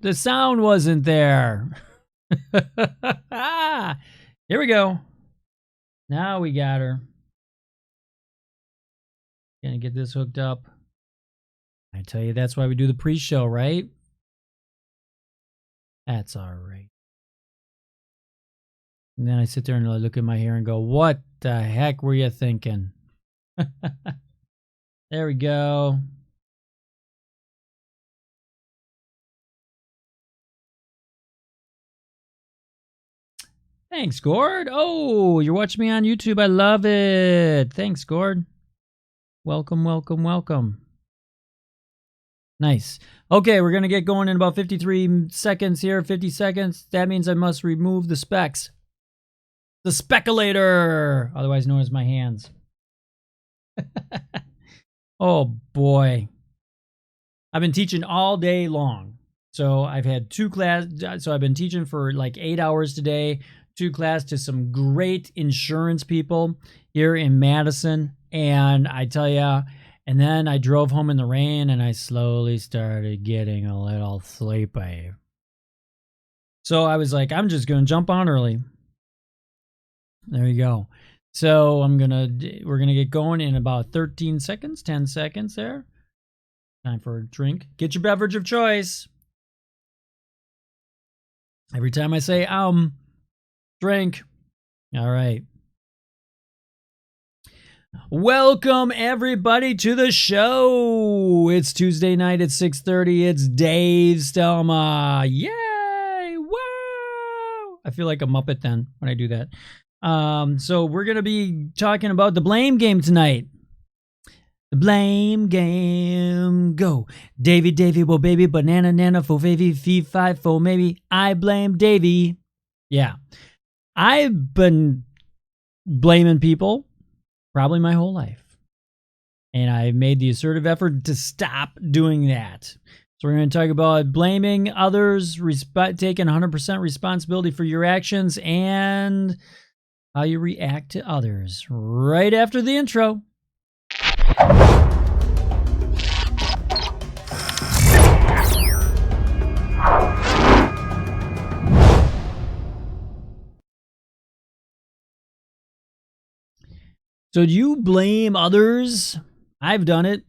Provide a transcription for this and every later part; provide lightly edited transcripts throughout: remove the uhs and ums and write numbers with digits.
The sound wasn't there. Here we go. Now we got her. Gonna get this hooked up. I tell you, that's why we do the pre-show, right? That's all right. And then I sit there and I look at my hair and go, what the heck were you thinking? There we go. Thanks, Gord. Oh, you're watching me on YouTube. I love it. Thanks, Gord. Welcome, welcome, welcome. Nice. Okay, we're going to get going in about 53 seconds here. 50 seconds. That means I must remove the specs. The speculator, otherwise known as my hands. Oh, boy. I've been teaching all day long. So I've had 2 classes. So I've been teaching for like 8 hours today. 2 classes to some great insurance people here in Madison. And I tell you, and then I drove home in the rain and I slowly started getting a little sleepy. So I was like, I'm just going to jump on early. There you go. So we're going to get going in about 13 seconds, 10 seconds there. Time for a drink. Get your beverage of choice. Every time I say, drink. All right. Welcome everybody to the show. It's Tuesday night at 6:30. It's Dave Stelma. Yay! Woo! I feel like a Muppet then when I do that. So we're gonna be talking about the blame game tonight. The blame game. Go. Davy, well baby, banana, nana, fo, favy, fee, five, fo, maybe. I blame Davy. Yeah. I've been blaming people probably my whole life. And I've made the assertive effort to stop doing that. So we're going to talk about blaming others, taking 100% responsibility for your actions, and how you react to others right after the intro. So do you blame others? I've done it.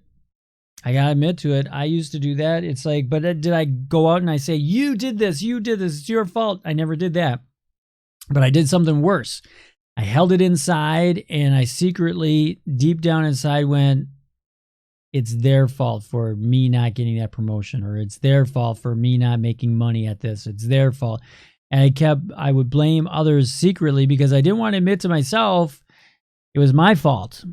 I gotta admit to it. I used to do that. It's like, but did I go out and I say, you did this, it's your fault? I never did that. But I did something worse. I held it inside and I secretly, deep down inside, went, it's their fault for me not getting that promotion, or it's their fault for me not making money at this. It's their fault. And I would blame others secretly because I didn't want to admit to myself it was my fault.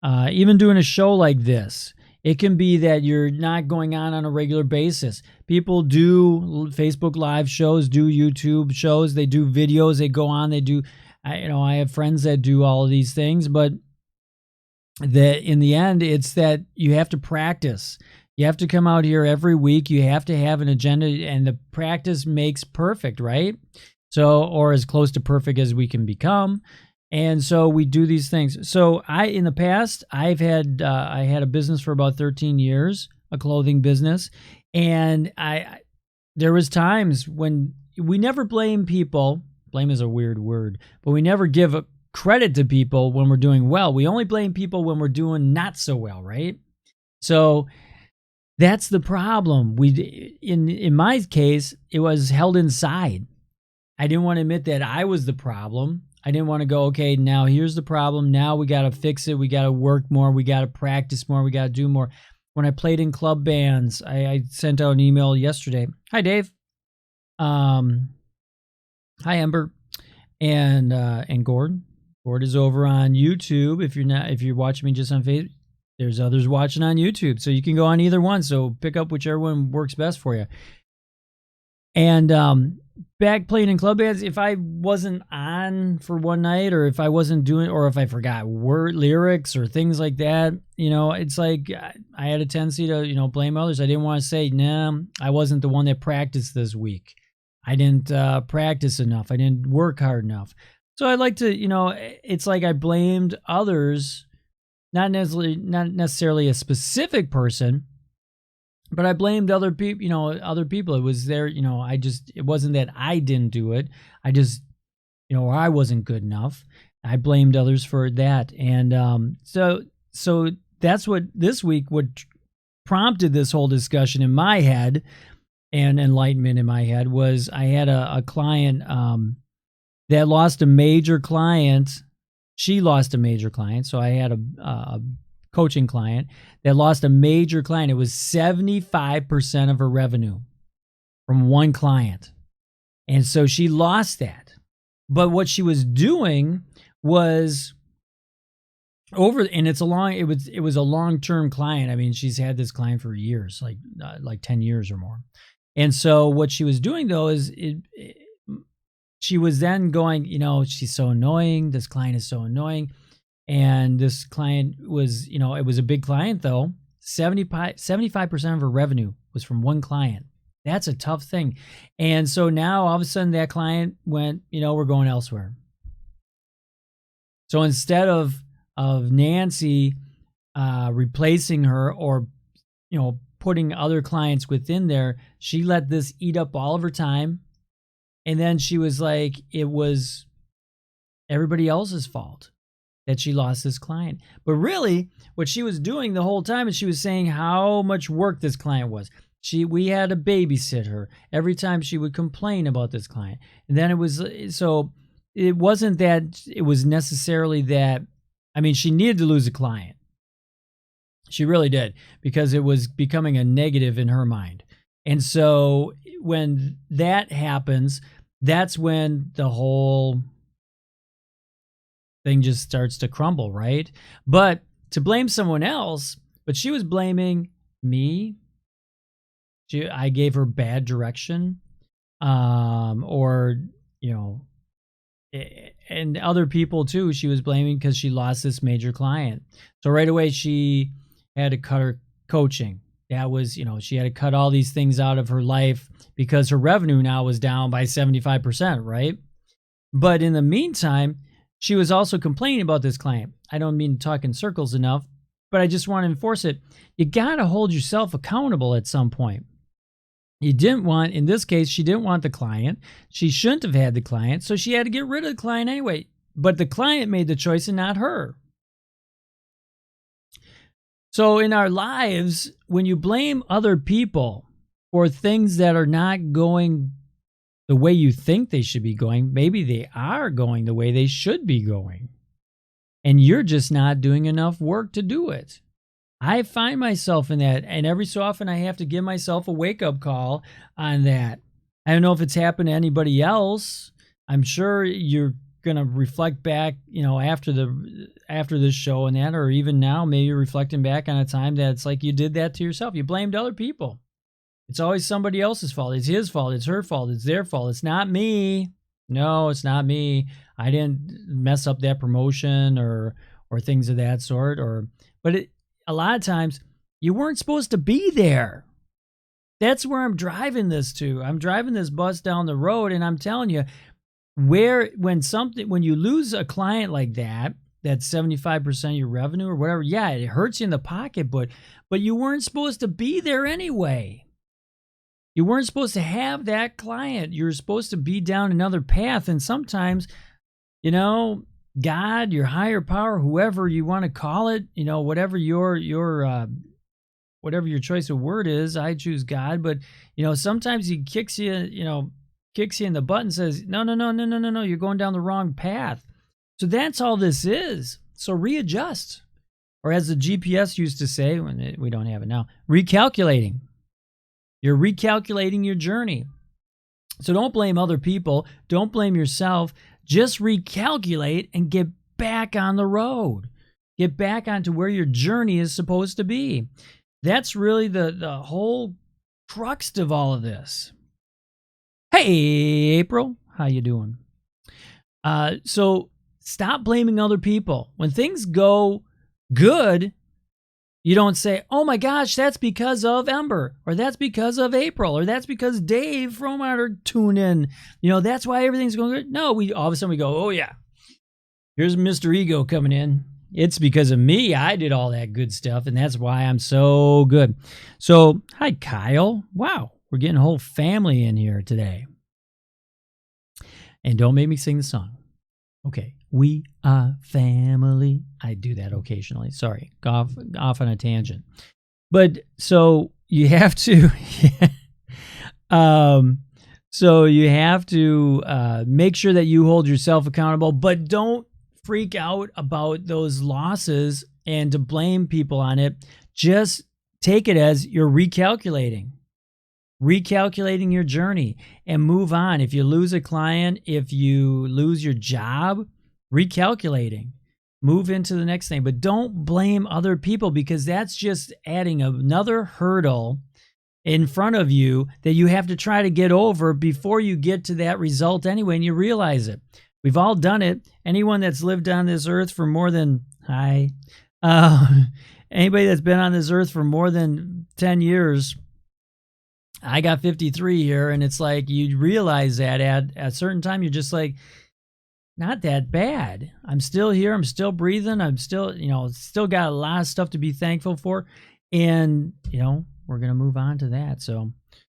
Even doing a show like this, it can be that you're not going on a regular basis. People do Facebook Live shows, do YouTube shows, they do videos, they go on, they do. I have friends that do all of these things, but that in the end, it's that you have to practice. You have to come out here every week. You have to have an agenda, and the practice makes perfect, right? So, or as close to perfect as we can become. And so we do these things. So in the past, I had a business for about 13 years, a clothing business. And there was times when we never blame people. Blame is a weird word, but we never give credit to people when we're doing well. We only blame people when we're doing not so well, right? So that's the problem. In my case, it was held inside. I didn't want to admit that I was the problem. I didn't want to go, okay, now here's the problem. Now we got to fix it. We got to work more. We got to practice more. We got to do more. When I played in club bands, I sent out an email yesterday. Hi, Dave. Hi, Ember. And Gord. Gord is over on YouTube. If you're watching me just on Facebook, there's others watching on YouTube. So you can go on either one. So pick up whichever one works best for you. And back playing in club bands, if I wasn't on for one night, or if I wasn't doing, or if I forgot lyrics or things like that, it's like I had a tendency to, blame others. I didn't want to say, nah, I wasn't the one that practiced this week. I didn't practice enough. I didn't work hard enough. So I like to, it's like I blamed others, not necessarily a specific person, But I blamed other people, other people. It was their, it wasn't that I didn't do it. I just, or I wasn't good enough. I blamed others for that. And so that's what this week, what prompted this whole discussion in my head and enlightenment in my head was I had a client that lost a major client. She lost a major client. So I had a coaching client that lost a major client. It was 75% of her revenue from one client. And so she lost that. But what she was doing was it was a long-term client. I mean, she's had this client for years, like 10 years or more. And so what she was doing though is she was then going, she's so annoying. This client is so annoying. And this client was, it was a big client though. 75% of her revenue was from one client. That's a tough thing. And so now all of a sudden that client went, we're going elsewhere. So instead of Nancy replacing her or, putting other clients within there, she let this eat up all of her time. And then she was like, it was everybody else's fault that she lost this client. But really, what she was doing the whole time is she was saying how much work this client was. We had to babysit her every time she would complain about this client. And then it wasn't that it was necessarily that, she needed to lose a client. She really did, because it was becoming a negative in her mind. And so when that happens, that's when the whole thing just starts to crumble, right? But to blame someone else, but she was blaming me. I gave her bad direction, and other people too. She was blaming because she lost this major client. So right away she had to cut her coaching. That was, she had to cut all these things out of her life because her revenue now was down by 75%, right? But in the meantime, she was also complaining about this client. I don't mean to talk in circles enough, but I just want to enforce it. You got to hold yourself accountable at some point. In this case, she didn't want the client. She shouldn't have had the client, so she had to get rid of the client anyway. But the client made the choice and not her. So in our lives, when you blame other people for things that are not going the way you think they should be going, maybe they are going the way they should be going, and you're just not doing enough work to do it. I find myself in that, and every so often I have to give myself a wake-up call on that. I don't know if it's happened to anybody else. I'm sure you're going to reflect back, after this show and that, or even now, maybe you're reflecting back on a time that it's like you did that to yourself. You blamed other people. It's always somebody else's fault. It's his fault. It's her fault. It's their fault. It's not me. No, it's not me. I didn't mess up that promotion or things of that sort. But a lot of times you weren't supposed to be there. That's where I'm driving this to. I'm driving this bus down the road, and I'm telling you, when you lose a client like that, that's 75% of your revenue or whatever, yeah, it hurts you in the pocket, but you weren't supposed to be there anyway. You weren't supposed to have that client. You're supposed to be down another path, and sometimes, God, your higher power, whoever you want to call it, whatever whatever your choice of word is, I choose God, but sometimes he kicks you in the butt and says, no, you're going down the wrong path. So that's all this is. So readjust. Or as the GPS used to say, when we don't have it now, recalculating. You're recalculating your journey. So don't blame other people. Don't blame yourself. Just recalculate and get back on the road. Get back onto where your journey is supposed to be. That's really the whole crux of all of this. Hey, April, how you doing? So stop blaming other people. When things go good, you don't say, oh my gosh, that's because of Ember, or that's because of April, or that's because Dave Fromatter tuned in. That's why everything's going good. No, all of a sudden we go, oh yeah, here's Mr. Ego coming in. It's because of me. I did all that good stuff, and that's why I'm so good. So, hi, Kyle. Wow, we're getting a whole family in here today. And don't make me sing the song. Okay, we are family. I do that occasionally. Sorry, off on a tangent. But so you have to, so you have to make sure that you hold yourself accountable, but don't freak out about those losses and to blame people on it. Just take it as you're recalculating your journey and move on. If you lose a client, if you lose your job, recalculating, move into the next thing. But don't blame other people, because that's just adding another hurdle in front of you that you have to try to get over before you get to that result anyway, and you realize it. We've all done it. Anyone that's lived on this earth for more than, anybody that's been on this earth for more than 10 years, I got 53 here, and it's like you realize that at a certain time, you're just like, not that bad. I'm still here. I'm still breathing. I'm still, still got a lot of stuff to be thankful for. And, we're going to move on to that. So,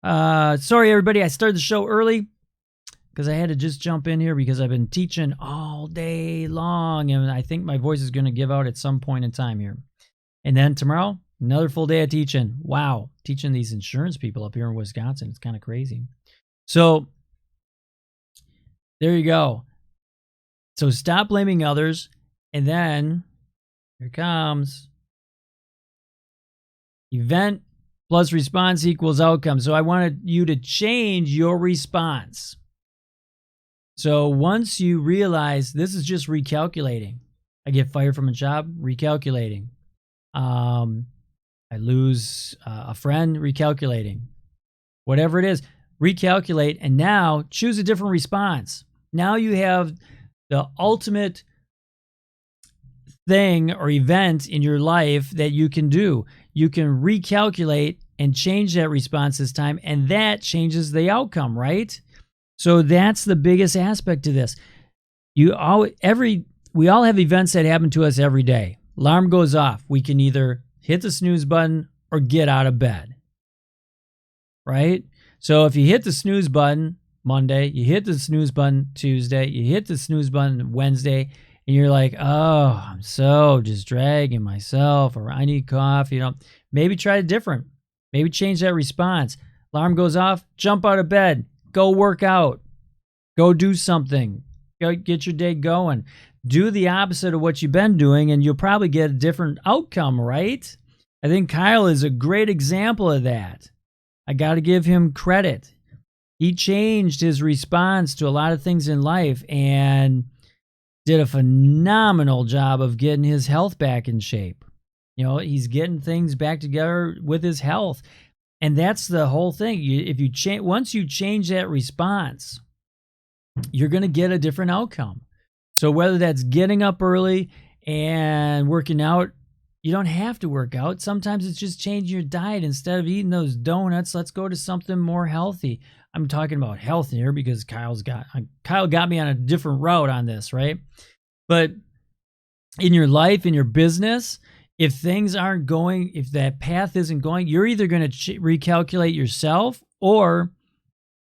sorry, everybody. I started the show early because I had to just jump in here because I've been teaching all day long, and I think my voice is going to give out at some point in time here. And then tomorrow, another full day of teaching. Wow. Teaching these insurance people up here in Wisconsin. It's kind of crazy. So there you go. So stop blaming others. And then here comes event plus response equals outcome. So I wanted you to change your response. So once you realize this is just recalculating, I get fired from a job, recalculating. I lose a friend, recalculating. Whatever it is, recalculate, and now choose a different response. Now you have the ultimate thing or event in your life that you can do. You can recalculate and change that response this time, and that changes the outcome, right? So that's the biggest aspect to this. We all have events that happen to us every day. Alarm goes off. We can either hit the snooze button or get out of bed, right? So if you hit the snooze button Monday, you hit the snooze button Tuesday, you hit the snooze button Wednesday, and you're like, oh, I'm so just dragging myself, or I need coffee, maybe try it different. Maybe change that response. Alarm goes off, jump out of bed, go work out, go do something, go get your day going. Do the opposite of what you've been doing, and you'll probably get a different outcome, right? I think Kyle is a great example of that. I got to give him credit. He changed his response to a lot of things in life and did a phenomenal job of getting his health back in shape. He's getting things back together with his health. And that's the whole thing. Once you change that response, you're going to get a different outcome. So whether that's getting up early and working out, you don't have to work out. Sometimes it's just changing your diet. Instead of eating those donuts, let's go to something more healthy. I'm talking about health here because Kyle got me on a different route on this, right? But in your life, in your business, if things aren't going, if that path isn't going, you're either going to recalculate yourself, or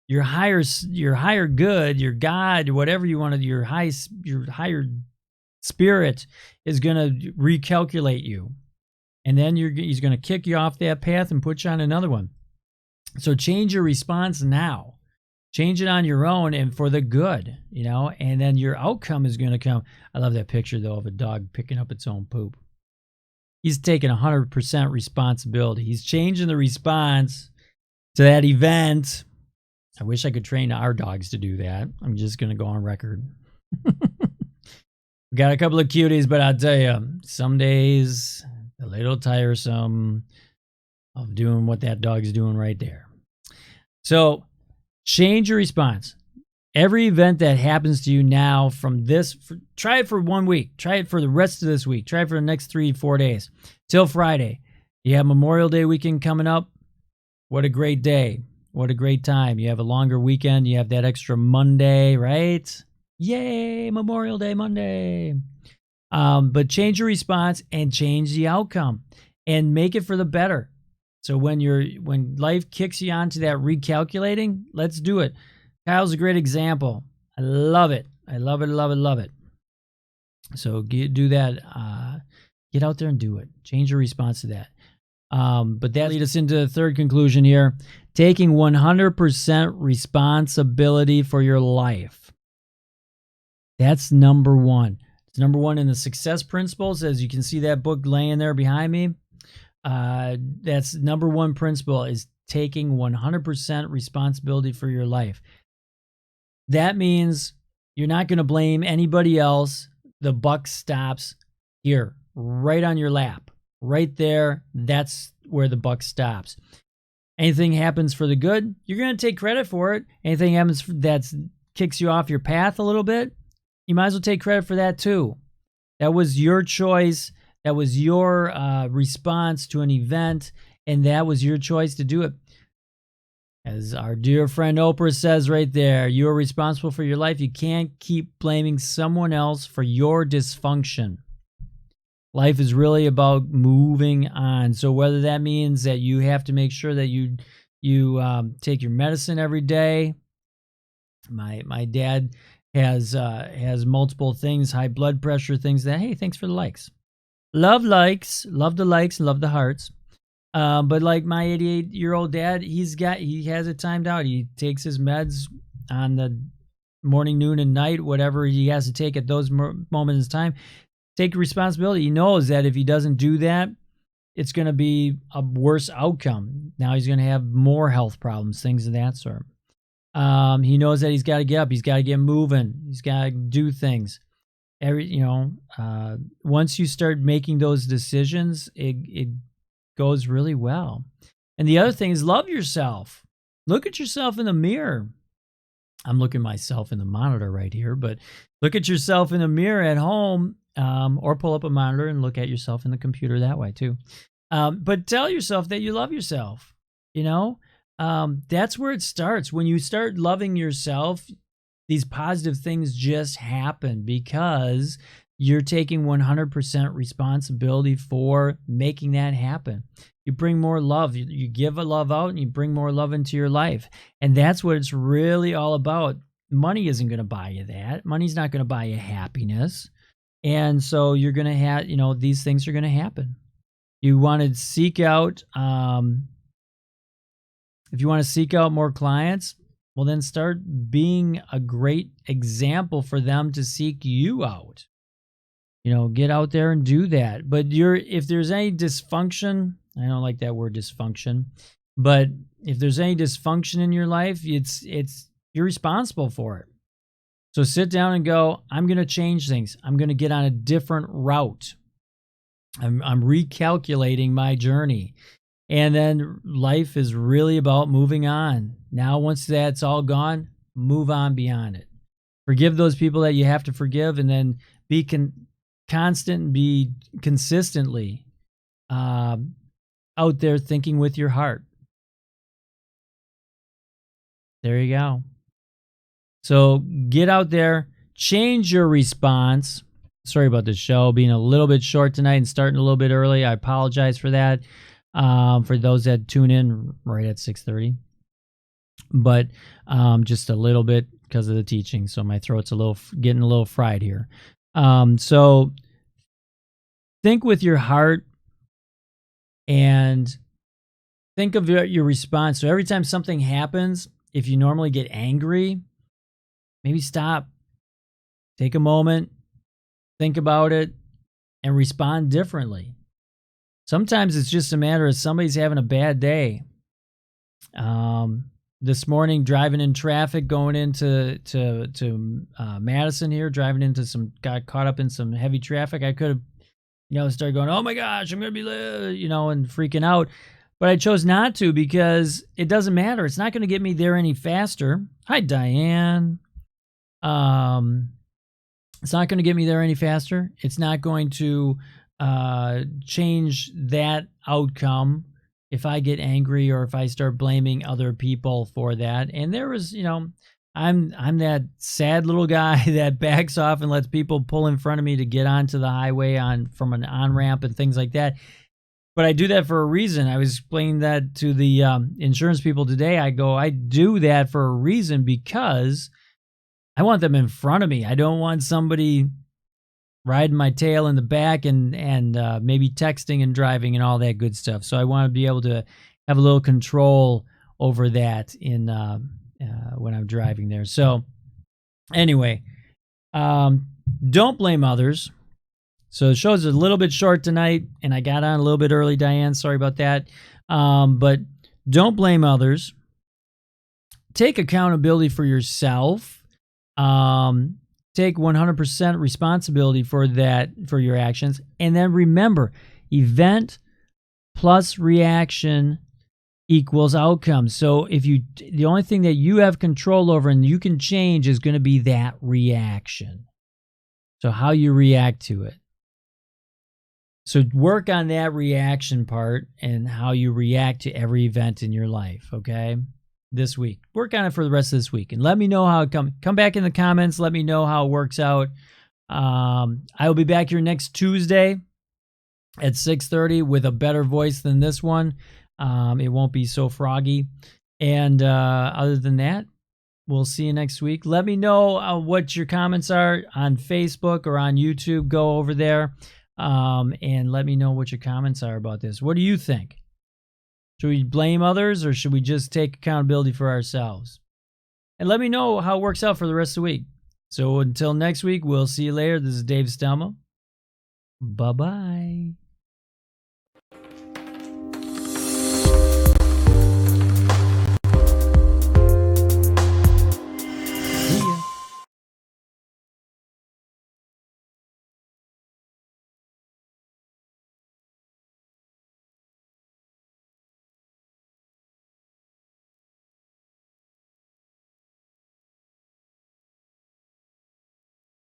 your higher good, your God, whatever you want to, your higher spirit is going to recalculate you. And then he's going to kick you off that path and put you on another one. So change your response now. Change it on your own and for the good, and then your outcome is going to come. I love that picture, though, of a dog picking up its own poop. He's taking 100% responsibility. He's changing the response to that event. I wish I could train our dogs to do that. I'm just going to go on record. We got a couple of cuties, but I'll tell you, some days a little tiresome of doing what that dog's doing right there. So change your response. Every event that happens to you now from this, try it for 1 week. Try it for the rest of this week. Try it for the next 3-4 days till Friday. You have Memorial Day weekend coming up. What a great day. What a great time. You have a longer weekend. You have that extra Monday, right? Yay, Memorial Day Monday. But change your response and change the outcome and make it for the better. So when life kicks you onto that recalculating, let's do it. Kyle's a great example. I love it. I love it, love it, love it. So do that. Get out there and do it. Change your response to that. But that leads us into the third conclusion here. Taking 100% responsibility for your life. That's number one. It's number one in the success principles. As you can see that book laying there behind me. That's number one principle, is taking 100% responsibility for your life. That means you're not going to blame anybody else. The buck stops here, right on your lap, right there. That's where the buck stops. Anything happens for the good, you're going to take credit for it. Anything happens that kicks you off your path a little bit, you might as well take credit for that too. That was your choice. That was your response to an event, and that was your choice to do it. As our dear friend Oprah says right there, you are responsible for your life. You can't keep blaming someone else for your dysfunction. Life is really about moving on. So whether that means that you have to make sure that you take your medicine every day. My dad has multiple things, high blood pressure, things that, hey, thanks for the likes. Love the likes, and love the hearts. But like my 88-year-old dad, he has it timed out. He takes his meds on the morning, noon, and night, whatever he has to take at those moments in time. Take responsibility. He knows that if he doesn't do that, it's going to be a worse outcome. Now he's going to have more health problems, things of that sort. He knows that he's got to get up. He's got to get moving. He's got to do things. Once you start making those decisions, it goes really well. And the other thing is, love yourself. Look at yourself in the mirror. I'm looking myself in the monitor right here, but look at yourself in the mirror at home, or pull up a monitor and look at yourself in the computer that way too. But tell yourself that you love yourself. That's where it starts. When you start loving yourself, these positive things just happen because you're taking 100% responsibility for making that happen. You bring more love. You give a love out and you bring more love into your life. And that's what it's really all about. Money isn't going to buy you that. Money's not going to buy you happiness. And so you're going to have, these things are going to happen. You want to seek out, if you want to seek out more clients, well, then start being a great example for them to seek you out. Get out there and do that. But if there's any dysfunction, I don't like that word dysfunction, but if there's any dysfunction in your life, you're responsible for it. So sit down and go, I'm going to change things. I'm going to get on a different route. I'm recalculating my journey. And then life is really about moving on. Now, once that's all gone, move on beyond it. Forgive those people that you have to forgive, and then be constant and be consistently out there thinking with your heart. There you go. So get out there, change your response. Sorry about the show being a little bit short tonight and starting a little bit early. I apologize for that. For those that tune in right at 6:30, but just a little bit because of the teaching, so my throat's getting a little fried here. So think with your heart and think of your response. So every time something happens, if you normally get angry, maybe stop, take a moment, think about it, and respond differently. Sometimes it's just a matter of somebody's having a bad day. This morning, driving in traffic, going into Madison here, got caught up in some heavy traffic. I could have, started going, oh my gosh, I'm going to be, and freaking out. But I chose not to because it doesn't matter. It's not going to get me there any faster. Hi, Diane. It's not going to get me there any faster. It's not going to change that outcome if I get angry or if I start blaming other people for that. And there was, I'm that sad little guy that backs off and lets people pull in front of me to get onto the highway from an on-ramp and things like that. But I do that for a reason. I was explaining that to the insurance people today. I do that for a reason because I want them in front of me. I don't want somebody riding my tail in the back and maybe texting and driving and all that good stuff. So I want to be able to have a little control over that when I'm driving there. So anyway, don't blame others. So the show's a little bit short tonight, and I got on a little bit early, Diane. Sorry about that. But don't blame others. Take accountability for yourself. Take 100% responsibility for your actions. And then remember, event plus reaction equals outcome. So the only thing that you have control over and you can change is going to be that reaction. So how you react to it. So work on that reaction part and how you react to every event in your life, okay? This week. Work on it for the rest of this week. And let me know how it come back in the comments. Let me know how it works out. I will be back here next Tuesday at 6:30 with a better voice than this one. It won't be so froggy. And other than that, we'll see you next week. Let me know what your comments are on Facebook or on YouTube. Go over there. And let me know what your comments are about this. What do you think? Should we blame others or should we just take accountability for ourselves? And let me know how it works out for the rest of the week. So until next week, we'll see you later. This is Dave Stelma. Bye-bye.